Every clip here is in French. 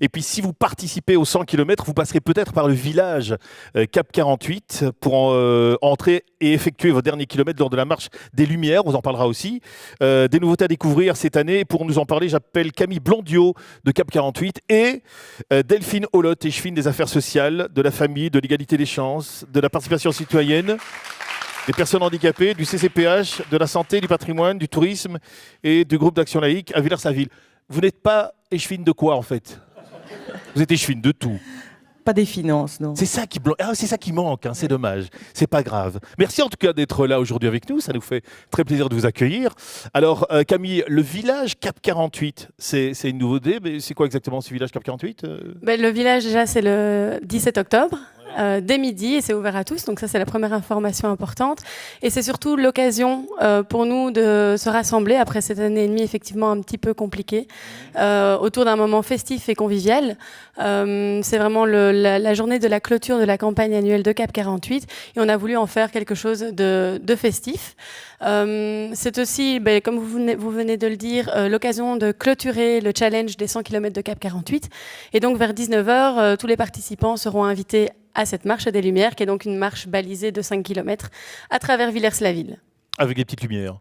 Et puis si vous participez aux 100 km, vous passerez peut-être par le village Cap 48 pour entrer et effectuer vos derniers kilomètres lors de la marche des Lumières. On en parlera aussi. Des nouveautés à découvrir cette année. Pour nous en parler, j'appelle Camille Blondiot de Cap 48 et Delphine Holotte, échevine des affaires sociales, de la famille, de l'égalité des chances, de la participation citoyenne, des personnes handicapées, du CCPH, de la santé, du patrimoine, du tourisme et du groupe d'action laïque à Villers-la-Ville. Vous n'êtes pas échevine de quoi en fait ? Vous êtes échevine de tout. Pas des finances, non. C'est ça qui manque, hein, c'est dommage. C'est pas grave. Merci en tout cas d'être là aujourd'hui avec nous. Ça nous fait très plaisir de vous accueillir. Alors Camille, le village Cap 48, c'est une nouveauté. Mais c'est quoi exactement ce village Cap 48 Le village déjà c'est le 17 octobre. Dès midi et c'est ouvert à tous, donc ça c'est la première information importante et c'est surtout l'occasion pour nous de se rassembler après cette année et demie effectivement un petit peu compliquée autour d'un moment festif et convivial. C'est vraiment la journée de la clôture de la campagne annuelle de Cap 48 et on a voulu en faire quelque chose de festif. C'est aussi, comme vous venez de le dire, l'occasion de clôturer le challenge des 100 km de Cap 48 et donc vers 19h, tous les participants seront invités à cette marche des Lumières, qui est donc une marche balisée de 5 km à travers Villers-la-Ville. Avec des petites lumières.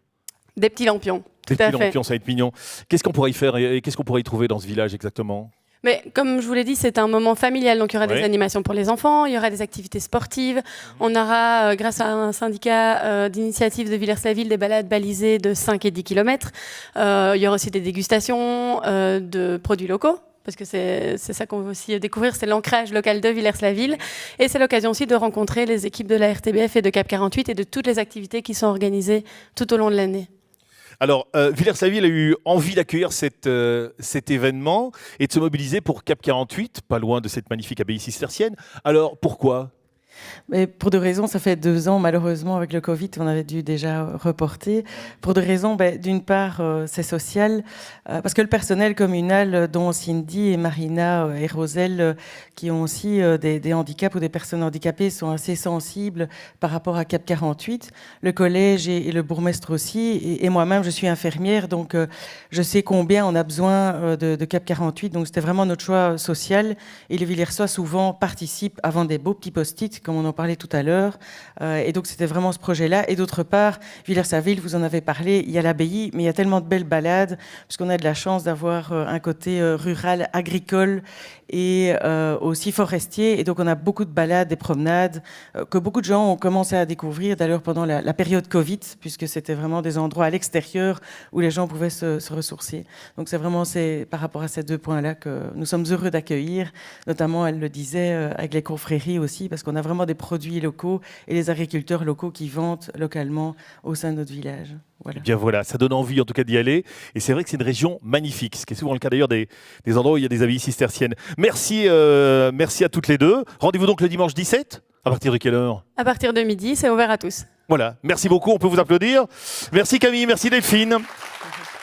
Des petits lampions. Des petits lampions, ça va être mignon. Qu'est-ce qu'on pourrait y faire et qu'est-ce qu'on pourrait y trouver dans ce village exactement ? Mais comme je vous l'ai dit, c'est un moment familial, donc il y aura des animations pour les enfants, il y aura des activités sportives, on aura, grâce à un syndicat d'initiative de Villers-la-Ville, des balades balisées de 5 et 10 km. Il y aura aussi des dégustations de produits locaux. Parce que c'est ça qu'on veut aussi découvrir, c'est l'ancrage local de Villers-la-Ville. Et c'est l'occasion aussi de rencontrer les équipes de la RTBF et de Cap 48 et de toutes les activités qui sont organisées tout au long de l'année. Alors, Villers-la-Ville a eu envie d'accueillir cet événement et de se mobiliser pour Cap 48, pas loin de cette magnifique abbaye cistercienne. Alors, pourquoi ? Mais pour deux raisons, ça fait 2 ans, malheureusement, avec le Covid, on avait dû déjà reporter. Pour deux raisons, d'une part, c'est social, parce que le personnel communal, dont Cindy et Marina et Roselle, qui ont aussi des handicaps ou des personnes handicapées, sont assez sensibles par rapport à Cap 48. Le collège et le bourgmestre aussi, et moi-même, je suis infirmière, donc je sais combien on a besoin de Cap 48, donc c'était vraiment notre choix social. Et les Villersois, souvent, participent avant des beaux petits post-it, comme on en parlait tout à l'heure. Et donc, c'était vraiment ce projet-là. Et d'autre part, Villers-la-Ville, vous en avez parlé, il y a l'abbaye, mais il y a tellement de belles balades, puisqu'on a de la chance d'avoir un côté rural, agricole et aussi forestier. Et donc, on a beaucoup de balades, des promenades, que beaucoup de gens ont commencé à découvrir, d'ailleurs, pendant la période Covid, puisque c'était vraiment des endroits à l'extérieur où les gens pouvaient se ressourcer. Donc, c'est par rapport à ces 2 points-là que nous sommes heureux d'accueillir. Notamment, elle le disait, avec les confréries aussi, parce qu'on a vraiment des produits locaux et les agriculteurs locaux qui vendent localement au sein de notre village. Voilà. Eh bien voilà, ça donne envie en tout cas d'y aller. Et c'est vrai que c'est une région magnifique, ce qui est souvent le cas d'ailleurs des endroits où il y a des abbayes cisterciennes. Merci à toutes les deux. Rendez-vous donc le dimanche 17 ? À partir de quelle heure ? À partir de midi, c'est ouvert à tous. Voilà, merci beaucoup, on peut vous applaudir. Merci Camille, merci Delphine.